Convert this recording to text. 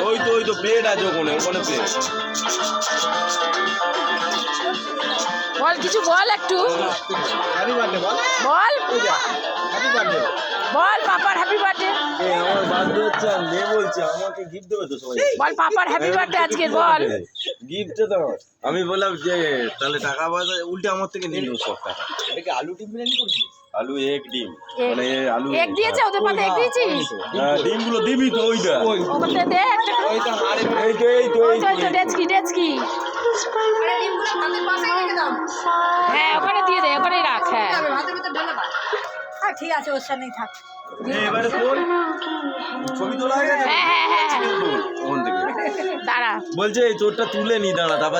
ওই তো প্লেট আছে ওখানে প্লেট। বল কিছু বল একটু বল বল পাপার হ্যাপি বার্থডে। আমার বার্থডে হচ্ছে মেয়ে বলছে আমাকে গিফট দেবে তো সবাই। বল পাপার হ্যাপি বার্থডে আজকে বল। গিফট তো আমি বললাম যে তাহলে টাকা পয়সা উল্টে আমার থেকে নিল সব টাকা। এটা কি আলু ডিম বিরিয়ানি করছিস? আলু এক ডিম মানে আলু এক দিয়েছে ওদের পাতে এক দিয়েছিস? ডিমগুলো দিবি তো ওইটা ওটা দে একটা ওইটা এই তো ডেচকি হ্যাঁ ওখানে দিয়ে দে ওখানেই রাখ। হ্যাঁ ঠিক আছে ওর সামনেই থাক। এবারে তোর ছবি তোলা হয়ে গেছে হ্যাঁ ওখান থেকে দাঁড়া বলছে এই চোরটা তুলে নি দাঁড়া তারপর